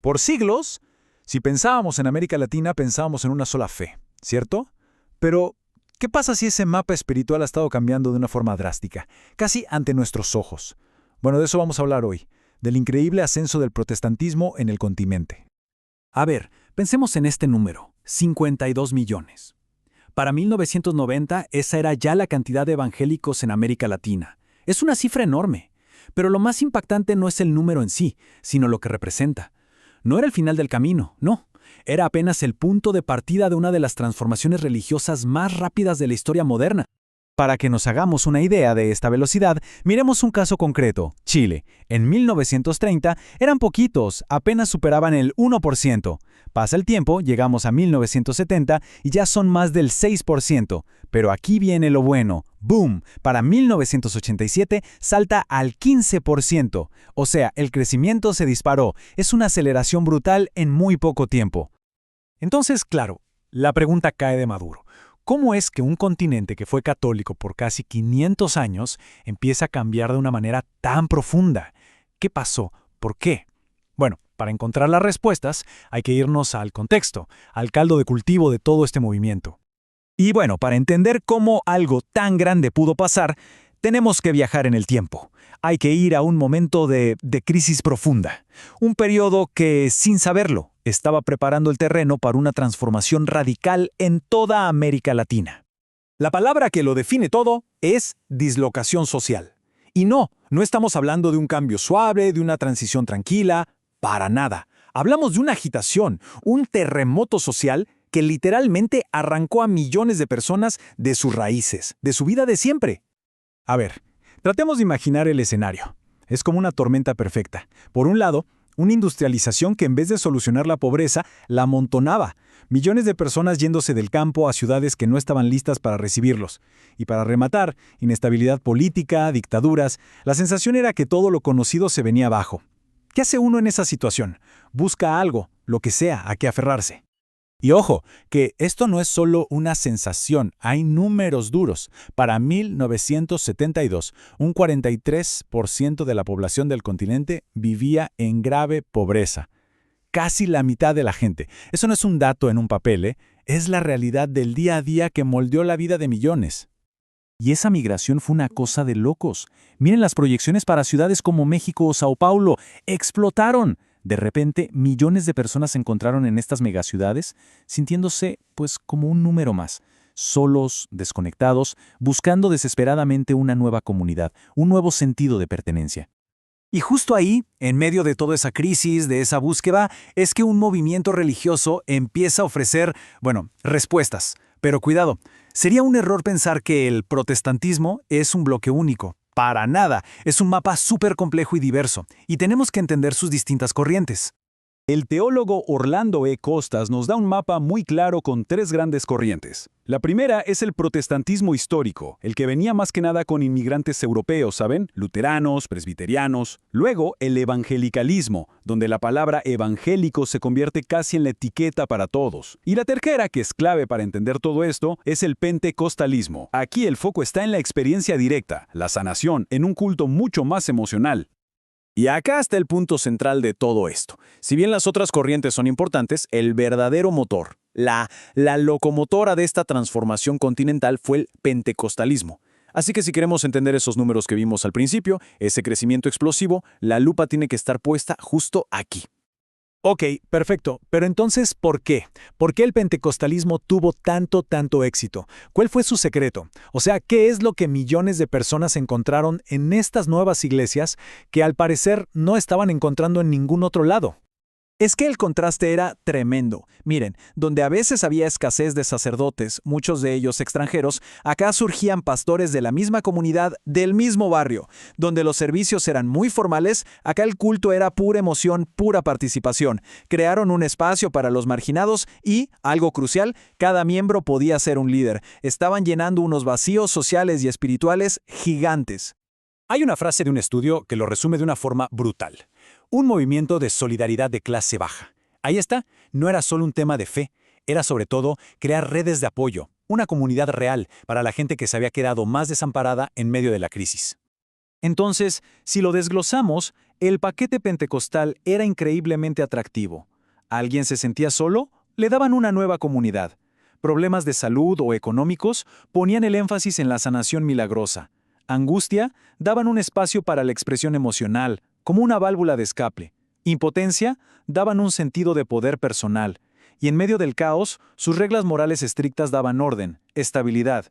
Por siglos, si pensábamos en América Latina, pensábamos en una sola fe, ¿cierto? Pero, ¿qué pasa si ese mapa espiritual ha estado cambiando de una forma drástica, casi ante nuestros ojos? Bueno, de eso vamos a hablar hoy, del increíble ascenso del protestantismo en el continente. A ver, pensemos en este número, 52 millones. Para 1990, esa era ya la cantidad de evangélicos en América Latina. Es una cifra enorme. Pero lo más impactante no es el número en sí, sino lo que representa. No era el final del camino, no. Era apenas el punto de partida de una de las transformaciones religiosas más rápidas de la historia moderna. Para que nos hagamos una idea de esta velocidad, miremos un caso concreto, Chile. En 1930 eran poquitos, apenas superaban el 1%. Pasa el tiempo, llegamos a 1970 y ya son más del 6%. Pero aquí viene lo bueno. ¡Boom! Para 1987 salta al 15%. O sea, el crecimiento se disparó. Es una aceleración brutal en muy poco tiempo. Entonces, claro, la pregunta cae de maduro. ¿Cómo es que un continente que fue católico por casi 500 años empieza a cambiar de una manera tan profunda? ¿Qué pasó? ¿Por qué? Bueno, para encontrar las respuestas hay que irnos al contexto, al caldo de cultivo de todo este movimiento. Y bueno, para entender cómo algo tan grande pudo pasar, tenemos que viajar en el tiempo. Hay que ir a un momento de crisis profunda. Un periodo que, sin saberlo, estaba preparando el terreno para una transformación radical en toda América Latina. La palabra que lo define todo es dislocación social. Y no estamos hablando de un cambio suave, de una transición tranquila, para nada. Hablamos de una agitación, un terremoto social que literalmente arrancó a millones de personas de sus raíces, de su vida de siempre. A ver, tratemos de imaginar el escenario. Es como una tormenta perfecta. Por un lado, una industrialización que en vez de solucionar la pobreza, la amontonaba. Millones de personas yéndose del campo a ciudades que no estaban listas para recibirlos. Y para rematar, inestabilidad política, dictaduras. La sensación era que todo lo conocido se venía abajo. ¿Qué hace uno en esa situación? Busca algo, lo que sea, a qué aferrarse. Y ojo, que esto no es solo una sensación, hay números duros. Para 1972, un 43% de la población del continente vivía en grave pobreza. Casi la mitad de la gente. Eso no es un dato en un papel, es la realidad del día a día que moldeó la vida de millones. Y esa migración fue una cosa de locos. Miren las proyecciones para ciudades como México o Sao Paulo. ¡Explotaron! De repente, millones de personas se encontraron en estas megaciudades, sintiéndose, pues, como un número más, solos, desconectados, buscando desesperadamente una nueva comunidad, un nuevo sentido de pertenencia. Y justo ahí, en medio de toda esa crisis, de esa búsqueda, es que un movimiento religioso empieza a ofrecer, respuestas. Pero cuidado, sería un error pensar que el protestantismo es un bloque único. Para nada, es un mapa súper complejo y diverso, y tenemos que entender sus distintas corrientes. El teólogo Orlando E. Costas nos da un mapa muy claro con tres grandes corrientes. La primera es el protestantismo histórico, el que venía más que nada con inmigrantes europeos, ¿saben? Luteranos, presbiterianos. Luego, el evangelicalismo, donde la palabra evangélico se convierte casi en la etiqueta para todos. Y la tercera, que es clave para entender todo esto, es el pentecostalismo. Aquí el foco está en la experiencia directa, la sanación, en un culto mucho más emocional. Y acá está el punto central de todo esto. Si bien las otras corrientes son importantes, el verdadero motor, la locomotora de esta transformación continental fue el pentecostalismo. Así que si queremos entender esos números que vimos al principio, ese crecimiento explosivo, la lupa tiene que estar puesta justo aquí. Ok, perfecto. Pero entonces, ¿por qué? ¿Por qué el pentecostalismo tuvo tanto éxito? ¿Cuál fue su secreto? O sea, ¿qué es lo que millones de personas encontraron en estas nuevas iglesias que al parecer no estaban encontrando en ningún otro lado? Es que el contraste era tremendo. Miren, donde a veces había escasez de sacerdotes, muchos de ellos extranjeros, acá surgían pastores de la misma comunidad, del mismo barrio. Donde los servicios eran muy formales, acá el culto era pura emoción, pura participación. Crearon un espacio para los marginados y, algo crucial, cada miembro podía ser un líder. Estaban llenando unos vacíos sociales y espirituales gigantes. Hay una frase de un estudio que lo resume de una forma brutal. Un movimiento de solidaridad de clase baja. Ahí está, no era solo un tema de fe, era sobre todo crear redes de apoyo, una comunidad real para la gente que se había quedado más desamparada en medio de la crisis. Entonces, si lo desglosamos, El paquete pentecostal era increíblemente atractivo. ¿Alguien se sentía solo? Le daban una nueva comunidad. Problemas de salud o económicos ponían el énfasis en la sanación milagrosa. Angustia, daban un espacio para la expresión emocional, como una válvula de escape. Impotencia, daban un sentido de poder personal. Y en medio del caos, sus reglas morales estrictas daban orden, estabilidad.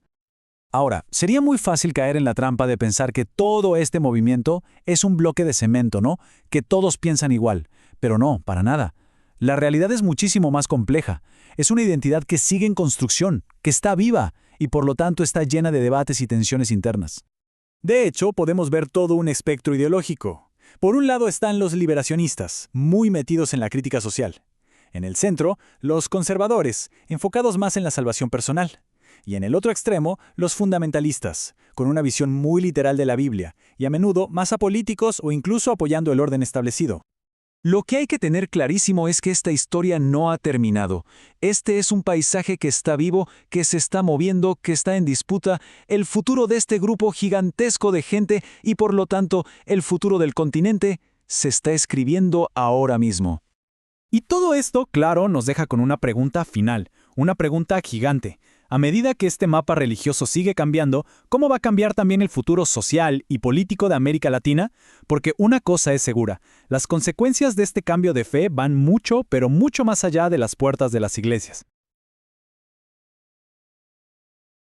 Ahora, sería muy fácil caer en la trampa de pensar que todo este movimiento es un bloque de cemento, ¿no? Que todos piensan igual. Pero no, para nada. La realidad es muchísimo más compleja. Es una identidad que sigue en construcción, que está viva, y por lo tanto está llena de debates y tensiones internas. De hecho, podemos ver todo un espectro ideológico. Por un lado están los liberacionistas, muy metidos en la crítica social. En el centro, los conservadores, enfocados más en la salvación personal. Y en el otro extremo, los fundamentalistas, con una visión muy literal de la Biblia, y a menudo más apolíticos o incluso apoyando el orden establecido. Lo que hay que tener clarísimo es que esta historia no ha terminado. Este es un paisaje que está vivo, que se está moviendo, que está en disputa, el futuro de este grupo gigantesco de gente y por lo tanto el futuro del continente se está escribiendo ahora mismo. Y todo esto, claro, nos deja con una pregunta final, una pregunta gigante. A medida que este mapa religioso sigue cambiando, ¿cómo va a cambiar también el futuro social y político de América Latina? Porque una cosa es segura, las consecuencias de este cambio de fe van mucho, pero mucho más allá de las puertas de las iglesias.